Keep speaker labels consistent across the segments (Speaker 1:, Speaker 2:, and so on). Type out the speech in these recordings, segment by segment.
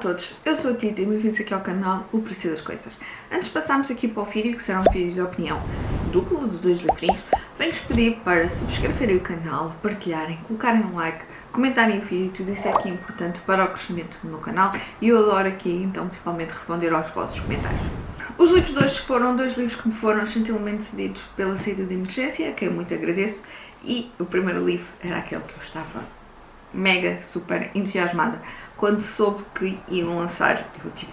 Speaker 1: todos, eu sou a Tita e bem-vindos aqui ao canal O Preço das Coisas. Antes de passarmos aqui para o vídeo, que será um vídeo de opinião duplo de 2 livrinhos, venho-vos pedir para subscreverem o canal, partilharem, colocarem um like, comentarem o vídeo, tudo isso é aqui importante para o crescimento do meu canal e eu adoro aqui, então, principalmente responder aos vossos comentários. Os livros de hoje foram 2 livros que me foram gentilmente cedidos pela saída de emergência, que eu muito agradeço, e o primeiro livro era aquele que eu estava mega, super entusiasmada quando soube que iam lançar.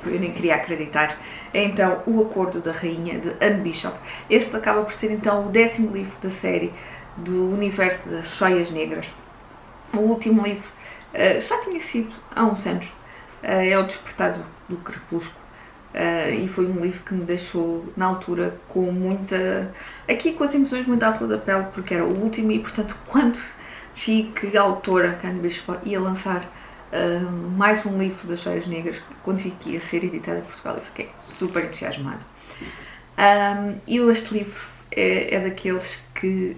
Speaker 1: Eu nem queria acreditar. É então O Acordo da Rainha, de Anne Bishop. Este acaba por ser então o 10º livro da série do universo das Joias Negras. O último livro já tinha sido há uns anos, é O Despertar do Crepúsculo, e foi um livro que me deixou na altura com muita, aqui com as emoções muito à flor da pele, porque era o último e portanto quando vi que a autora, Anne Bishop, ia lançar mais um livro das Joias Negras, quando vi que ia ser editado em Portugal, eu fiquei super entusiasmada. E este livro é daqueles que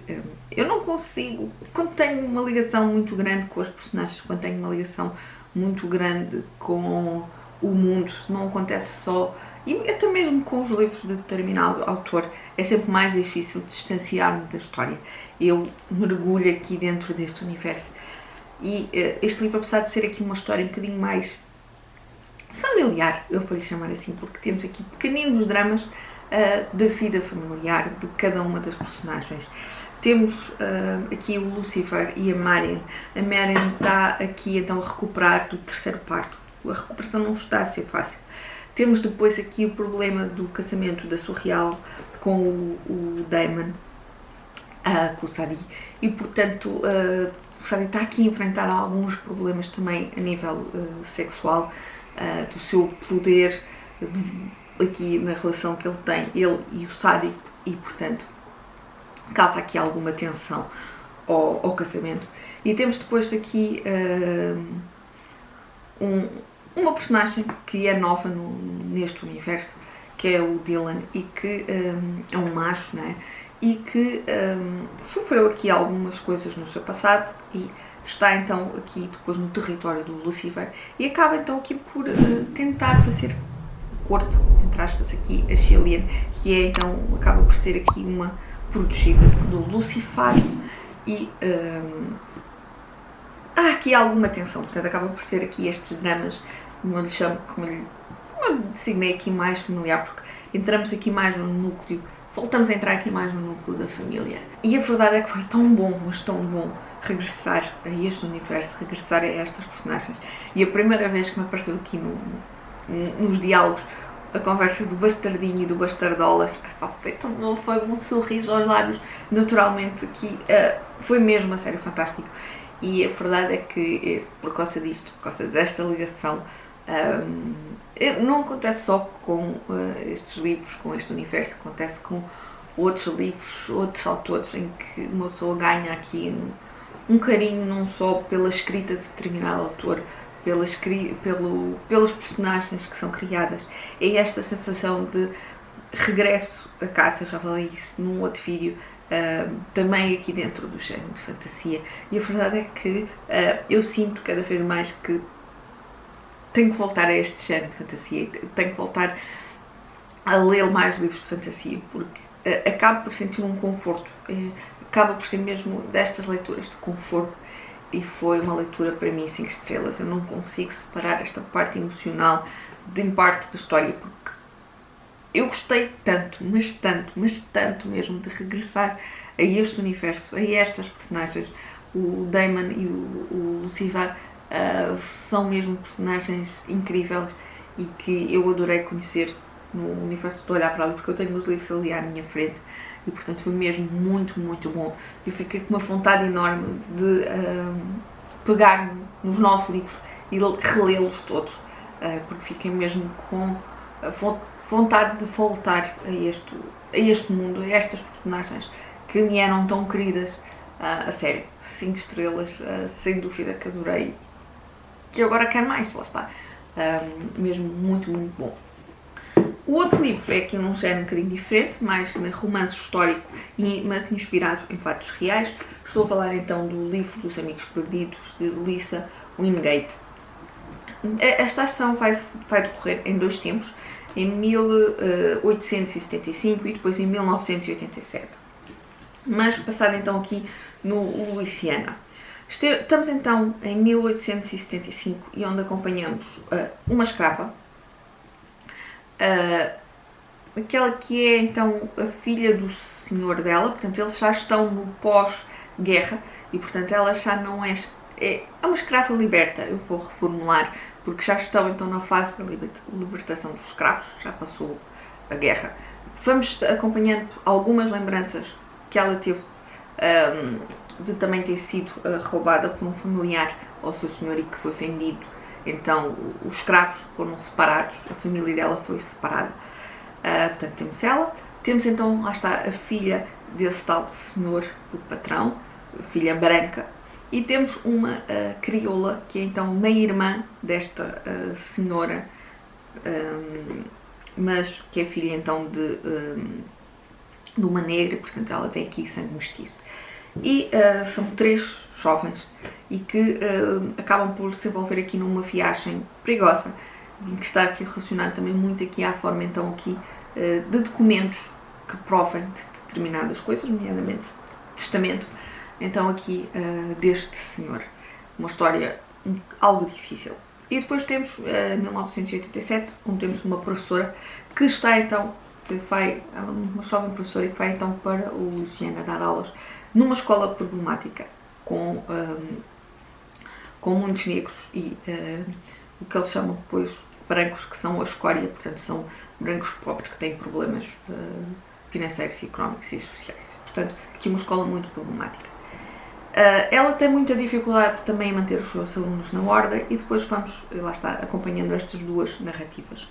Speaker 1: eu não consigo, quando tenho uma ligação muito grande com os personagens, quando tenho uma ligação muito grande com o mundo, não acontece só, e até mesmo com os livros de determinado autor, é sempre mais difícil distanciar-me da história. Eu mergulho aqui dentro deste universo. E este livro, apesar de ser aqui uma história um bocadinho mais familiar, eu vou lhe chamar assim, porque temos aqui pequeninos dramas da vida familiar de cada uma das personagens. Temos aqui o Lucifer e a Marian. A Marian está aqui então a recuperar do 3º parto. A recuperação não está a ser fácil. Temos depois aqui o problema do casamento da Surreal com o Damon, com o Sadi, e portanto o Sadi está aqui a enfrentar alguns problemas também a nível sexual, do seu poder aqui na relação que ele tem, ele e o Sadi, e portanto causa aqui alguma tensão ao casamento. E temos depois daqui uma personagem que é nova neste universo, que é o Dylan, e que é um macho, não é? E que sofreu aqui algumas coisas no seu passado e está então aqui depois no território do Lucifer e acaba então aqui por tentar fazer corte, entre aspas, aqui a Cillian, que é então, acaba por ser aqui uma protegida do Lucifer, e há aqui alguma tensão, portanto acaba por ser aqui estes dramas, como eu lhe chamo, como eu designei aqui, mais familiar, porque entramos aqui mais no núcleo, voltamos a entrar aqui mais no núcleo da família. E a verdade é que foi tão bom, mas tão bom, regressar a este universo, regressar a estas personagens. E a primeira vez que me apareceu aqui nos diálogos a conversa do Bastardinho e do Bastardolas, foi tão bom, foi um sorriso aos lábios, naturalmente, aqui foi mesmo a sério fantástico. E a verdade é que, por causa disto, por causa desta ligação, não acontece só com estes livros, com este universo, acontece com outros livros, outros autores, em que uma pessoa ganha aqui um carinho não só pela escrita de determinado autor, pelos personagens que são criadas. É esta sensação de regresso a casa, já falei isso num outro vídeo, também aqui dentro do género de fantasia. E a verdade é que eu sinto cada vez mais que tenho que voltar a este género de fantasia, tenho que voltar a ler mais livros de fantasia, porque acabo por sentir um conforto, acaba por ser mesmo destas leituras de conforto, e foi uma leitura para mim 5 estrelas. Eu não consigo separar esta parte emocional de parte da história, porque eu gostei tanto, mas tanto mesmo de regressar a este universo, a estas personagens. O Damon e o Lucifer são mesmo personagens incríveis e que eu adorei conhecer no universo. Estou a olhar para ali porque eu tenho os livros ali à minha frente e portanto foi mesmo muito, muito bom. Eu fiquei com uma vontade enorme de pegar nos 9 livros e relê-los todos, porque fiquei mesmo com vontade de voltar a este mundo, a estas personagens que me eram tão queridas. A sério, 5 estrelas, sem dúvida que adorei, que eu agora quero mais, lá está, mesmo muito, muito bom. O outro livro é aqui num género um bocadinho diferente, mais romance histórico, mas inspirado em fatos reais. Estou a falar então do livro dos Amigos Perdidos, de Lisa Wingate. esta ação vai decorrer em 2 tempos, em 1875 e depois em 1987. Mas passado então aqui no Louisiana. Estamos então em 1875 e onde acompanhamos uma escrava, aquela que é então a filha do senhor dela, portanto eles já estão no pós-guerra e portanto ela já não é uma escrava liberta, eu vou reformular, porque já estão então na fase da libertação dos escravos, já passou a guerra. Vamos acompanhando algumas lembranças que ela teve de também ter sido roubada por um familiar ao seu senhor e que foi vendido. Então os escravos foram separados, a família dela foi separada. Portanto temos ela, temos então, lá está, a filha desse tal senhor, o patrão, a filha branca, e temos uma crioula que é então meia-irmã desta senhora, mas que é filha então de uma negra, portanto ela tem aqui sangue mestiço. E são 3 jovens e que acabam por se envolver aqui numa viagem perigosa, que está aqui relacionado também muito aqui à forma então aqui de documentos que provem de determinadas coisas, nomeadamente testamento, então aqui deste senhor. Uma história algo difícil. E depois temos 1987, onde temos uma professora que está então, uma jovem professora que vai então para o Louisiana dar aulas numa escola problemática com muitos negros e o que eles chamam depois brancos, que são a escória, portanto são brancos pobres que têm problemas financeiros, económicos e sociais. Portanto, aqui uma escola muito problemática. Ela tem muita dificuldade também em manter os seus alunos na ordem e depois vamos, lá está, acompanhando estas 2 narrativas.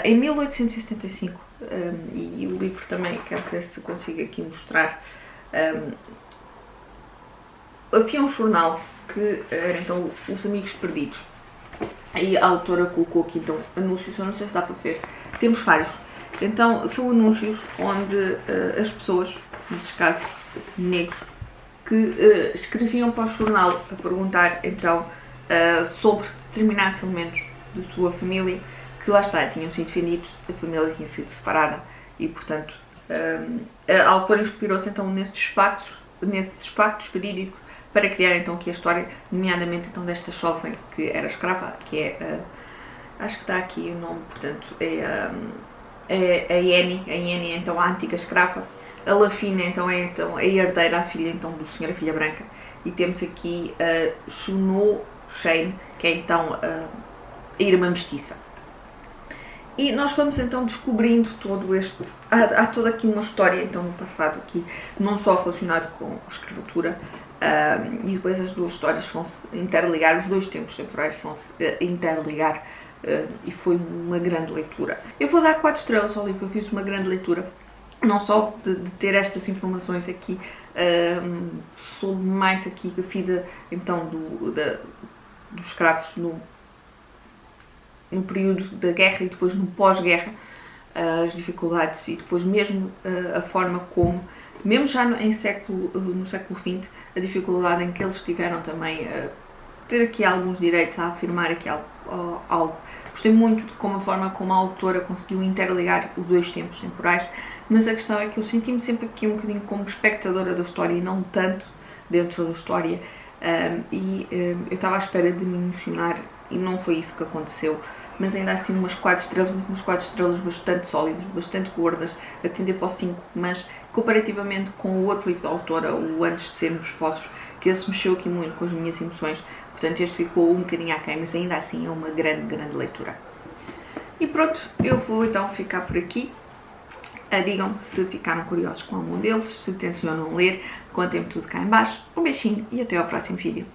Speaker 1: Em 1875, e o livro também, quero ver se consigo aqui mostrar, havia um jornal que era então Os Amigos Perdidos. Aí a autora colocou aqui então anúncios, eu não sei se dá para ver, temos vários. Então são anúncios onde as pessoas, nestes casos negros, que escreviam para o jornal a perguntar então sobre determinados elementos de sua família que lá está, tinham sido vendidos, a família tinha sido separada e portanto a autora inspirou-se então nesses factos verídicos para criar então aqui a história, nomeadamente então desta jovem que era escrava, que é acho que está aqui o nome, portanto é a Annie, então a antiga escrava. A Lafina então é então a herdeira, a filha então do senhor, a filha branca, e temos aqui a Chuno Shane, que é então a irmã mestiça. E nós vamos então descobrindo todo este, há toda aqui uma história então no passado aqui, não só relacionado com a escravatura, e depois as 2 histórias vão se interligar, os 2 tempos temporais vão se interligar, e foi uma grande leitura. Eu vou dar 4 estrelas ao livro, eu fiz uma grande leitura, não só de ter estas informações aqui, sobre mais aqui a vida então dos escravos no período da guerra e depois no pós-guerra, as dificuldades e depois mesmo a forma como, mesmo já no século XX, a dificuldade em que eles tiveram também a ter aqui alguns direitos, a afirmar aqui algo. Gostei muito de como a forma como a autora conseguiu interligar os 2 tempos temporais, mas a questão é que eu senti-me sempre aqui um bocadinho como espectadora da história e não tanto dentro da história, eu estava à espera de me emocionar e não foi isso que aconteceu, mas ainda assim umas 4 estrelas, mas umas 4 estrelas bastante sólidas, bastante gordas, a tender para o 5, mas comparativamente com o outro livro da autora, o Antes de Sermos Vossos, que esse mexeu aqui muito com as minhas emoções, portanto este ficou um bocadinho aquém, mas ainda assim é uma grande leitura. E pronto, eu vou então ficar por aqui. Digam se ficaram curiosos com algum deles, se tencionam ler, contem-me tudo cá em baixo. Um beijinho e até ao próximo vídeo.